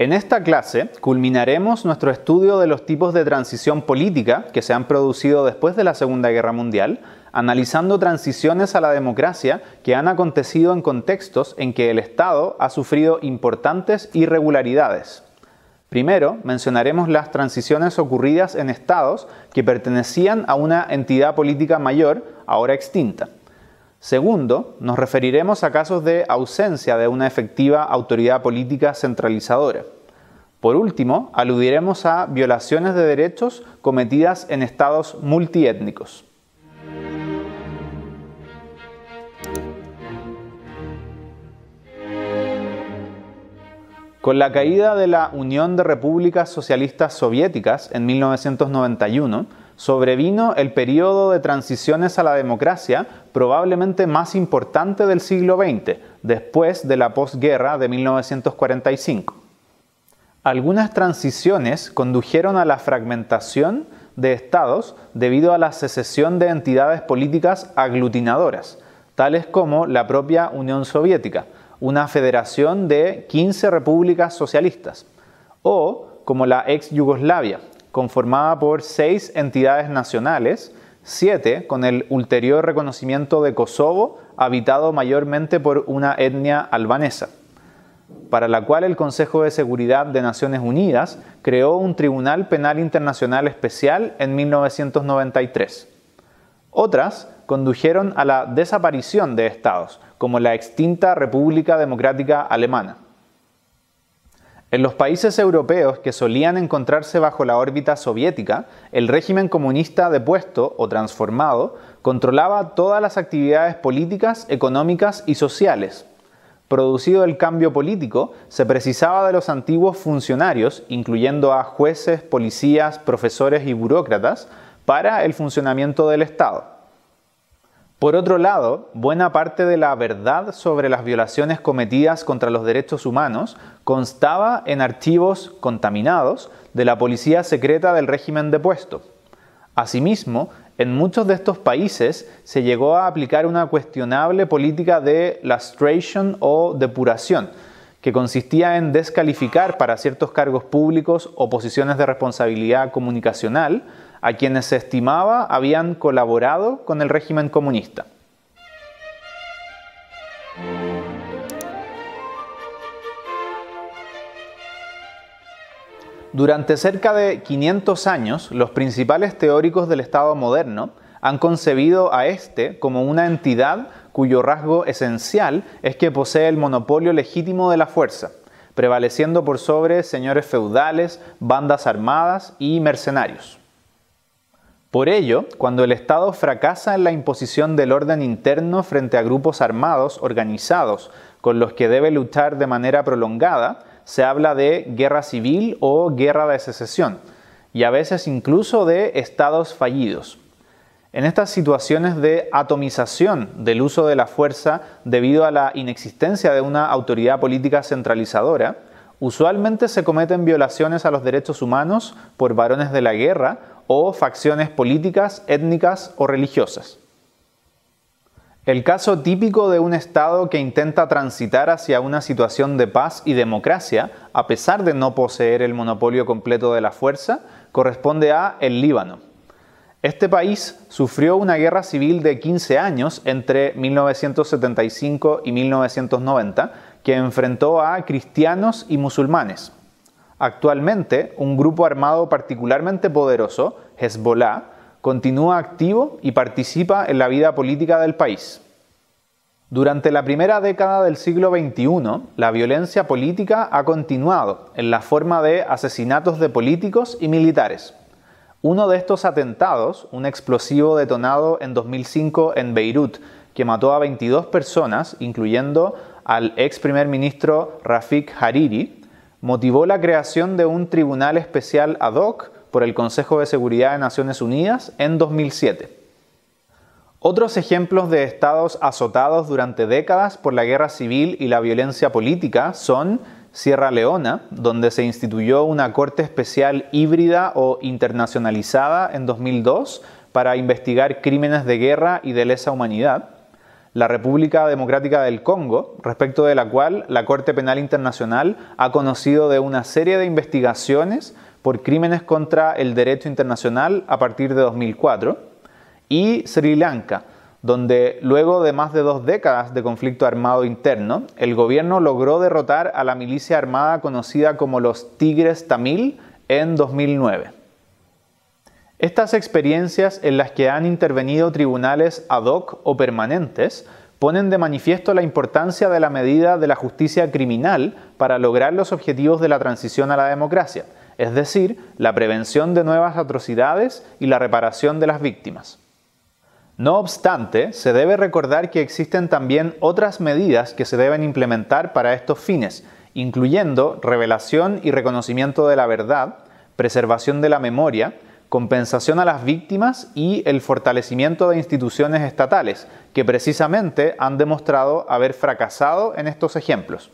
En esta clase culminaremos nuestro estudio de los tipos de transición política que se han producido después de la Segunda Guerra Mundial, analizando transiciones a la democracia que han acontecido en contextos en que el Estado ha sufrido importantes irregularidades. Primero, mencionaremos las transiciones ocurridas en estados que pertenecían a una entidad política mayor, ahora extinta. Segundo, nos referiremos a casos de ausencia de una efectiva autoridad política centralizadora. Por último, aludiremos a violaciones de derechos cometidas en estados multiétnicos. Con la caída de la Unión de Repúblicas Socialistas Soviéticas en 1991, sobrevino el periodo de transiciones a la democracia probablemente más importante del siglo XX, después de la posguerra de 1945. Algunas transiciones condujeron a la fragmentación de estados debido a la secesión de entidades políticas aglutinadoras, tales como la propia Unión Soviética, una federación de 15 repúblicas socialistas, o como la ex Yugoslavia, conformada por 6 entidades nacionales, 7 con el ulterior reconocimiento de Kosovo, habitado mayormente por una etnia albanesa, para la cual el Consejo de Seguridad de Naciones Unidas creó un Tribunal Penal Internacional Especial en 1993. Otras condujeron a la desaparición de estados, como la extinta República Democrática Alemana. En los países europeos que solían encontrarse bajo la órbita soviética, el régimen comunista depuesto o transformado controlaba todas las actividades políticas, económicas y sociales. Producido el cambio político, se precisaba de los antiguos funcionarios, incluyendo a jueces, policías, profesores y burócratas, para el funcionamiento del Estado. Por otro lado, buena parte de la verdad sobre las violaciones cometidas contra los derechos humanos constaba en archivos contaminados de la policía secreta del régimen depuesto. Asimismo, en muchos de estos países se llegó a aplicar una cuestionable política de lustration o depuración, que consistía en descalificar para ciertos cargos públicos o posiciones de responsabilidad comunicacional a quienes se estimaba habían colaborado con el régimen comunista. Durante cerca de 500 años, los principales teóricos del Estado moderno han concebido a este como una entidad cuyo rasgo esencial es que posee el monopolio legítimo de la fuerza, prevaleciendo por sobre señores feudales, bandas armadas y mercenarios. Por ello, cuando el Estado fracasa en la imposición del orden interno frente a grupos armados organizados con los que debe luchar de manera prolongada, se habla de guerra civil o guerra de secesión, y a veces incluso de estados fallidos. En estas situaciones de atomización del uso de la fuerza debido a la inexistencia de una autoridad política centralizadora, usualmente se cometen violaciones a los derechos humanos por varones de la guerra o facciones políticas, étnicas o religiosas. El caso típico de un Estado que intenta transitar hacia una situación de paz y democracia, a pesar de no poseer el monopolio completo de la fuerza, corresponde a el Líbano. Este país sufrió una guerra civil de 15 años entre 1975 y 1990 que enfrentó a cristianos y musulmanes. Actualmente, un grupo armado particularmente poderoso, Hezbollah, continúa activo y participa en la vida política del país. Durante la primera década del siglo XXI, la violencia política ha continuado en la forma de asesinatos de políticos y militares. Uno de estos atentados, un explosivo detonado en 2005 en Beirut, que mató a 22 personas, incluyendo al ex primer ministro Rafik Hariri, motivó la creación de un tribunal especial ad hoc por el Consejo de Seguridad de Naciones Unidas en 2007. Otros ejemplos de estados azotados durante décadas por la guerra civil y la violencia política son Sierra Leona, donde se instituyó una corte especial híbrida o internacionalizada en 2002 para investigar crímenes de guerra y de lesa humanidad; la República Democrática del Congo, respecto de la cual la Corte Penal Internacional ha conocido de una serie de investigaciones por crímenes contra el derecho internacional a partir de 2004; y Sri Lanka, donde luego de más de 2 décadas de conflicto armado interno, el gobierno logró derrotar a la milicia armada conocida como los Tigres Tamil en 2009. Estas experiencias, en las que han intervenido tribunales ad hoc o permanentes, ponen de manifiesto la importancia de la medida de la justicia criminal para lograr los objetivos de la transición a la democracia, es decir, la prevención de nuevas atrocidades y la reparación de las víctimas. No obstante, se debe recordar que existen también otras medidas que se deben implementar para estos fines, incluyendo revelación y reconocimiento de la verdad, preservación de la memoria, compensación a las víctimas y el fortalecimiento de instituciones estatales, que precisamente han demostrado haber fracasado en estos ejemplos.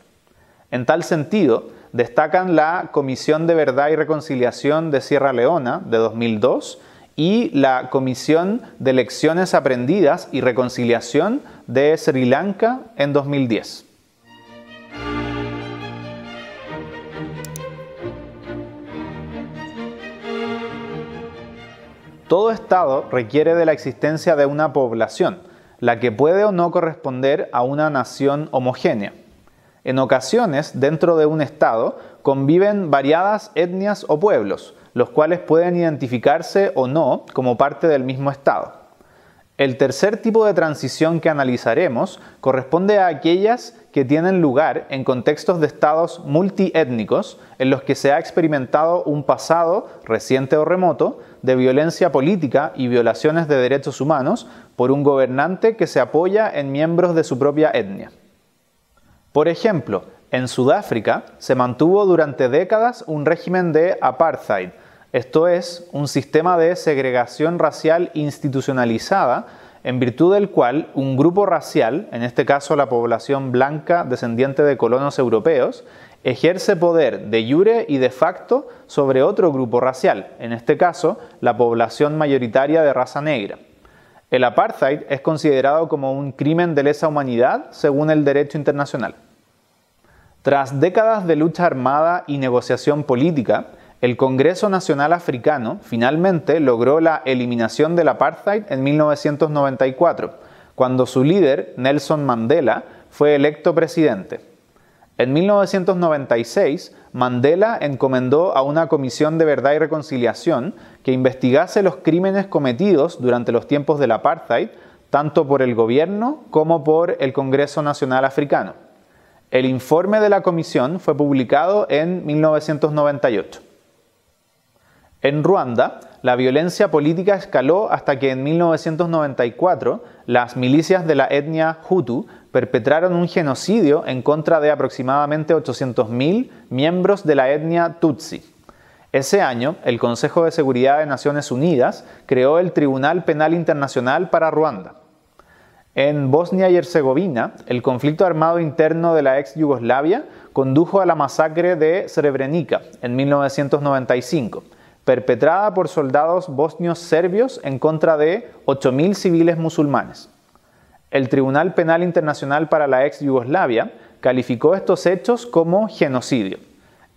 En tal sentido, destacan la Comisión de Verdad y Reconciliación de Sierra Leona de 2002 y la Comisión de Lecciones Aprendidas y Reconciliación de Sri Lanka en 2010. Todo Estado requiere de la existencia de una población, la que puede o no corresponder a una nación homogénea. En ocasiones, dentro de un Estado, conviven variadas etnias o pueblos, los cuales pueden identificarse o no como parte del mismo Estado. El tercer tipo de transición que analizaremos corresponde a aquellas que tienen lugar en contextos de estados multiétnicos en los que se ha experimentado un pasado, reciente o remoto, de violencia política y violaciones de derechos humanos por un gobernante que se apoya en miembros de su propia etnia. Por ejemplo, en Sudáfrica se mantuvo durante décadas un régimen de apartheid, esto es, un sistema de segregación racial institucionalizada en virtud del cual un grupo racial, en este caso la población blanca descendiente de colonos europeos, ejerce poder de jure y de facto sobre otro grupo racial, en este caso la población mayoritaria de raza negra. El apartheid es considerado como un crimen de lesa humanidad según el derecho internacional. Tras décadas de lucha armada y negociación política, el Congreso Nacional Africano finalmente logró la eliminación del apartheid en 1994, cuando su líder, Nelson Mandela, fue electo presidente. En 1996, Mandela encomendó a una Comisión de Verdad y Reconciliación que investigase los crímenes cometidos durante los tiempos del apartheid, tanto por el gobierno como por el Congreso Nacional Africano. El informe de la comisión fue publicado en 1998. En Ruanda, la violencia política escaló hasta que en 1994 las milicias de la etnia Hutu perpetraron un genocidio en contra de aproximadamente 800.000 miembros de la etnia Tutsi. Ese año, el Consejo de Seguridad de Naciones Unidas creó el Tribunal Penal Internacional para Ruanda. En Bosnia y Herzegovina, el conflicto armado interno de la ex Yugoslavia condujo a la masacre de Srebrenica en 1995, perpetrada por soldados bosnios serbios en contra de 8.000 civiles musulmanes. El Tribunal Penal Internacional para la ex Yugoslavia calificó estos hechos como genocidio.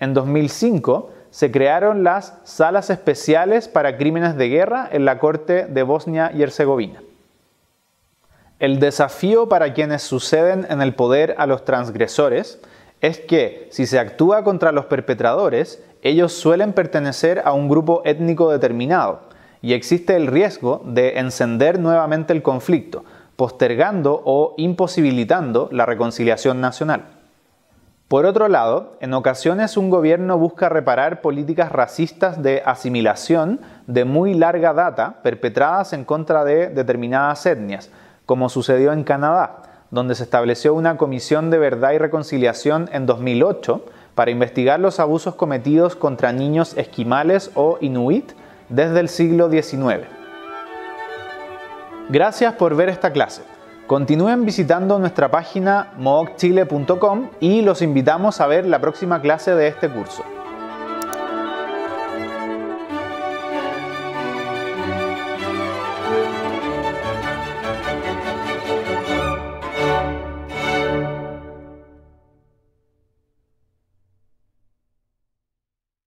En 2005 se crearon las Salas Especiales para Crímenes de Guerra en la Corte de Bosnia y Herzegovina. El desafío para quienes suceden en el poder a los transgresores es que, si se actúa contra los perpetradores, ellos suelen pertenecer a un grupo étnico determinado y existe el riesgo de encender nuevamente el conflicto, postergando o imposibilitando la reconciliación nacional. Por otro lado, en ocasiones un gobierno busca reparar políticas racistas de asimilación de muy larga data perpetradas en contra de determinadas etnias, como sucedió en Canadá, donde se estableció una Comisión de Verdad y Reconciliación en 2008 para investigar los abusos cometidos contra niños esquimales o inuit desde el siglo XIX. Gracias por ver esta clase. Continúen visitando nuestra página moocchile.com y los invitamos a ver la próxima clase de este curso.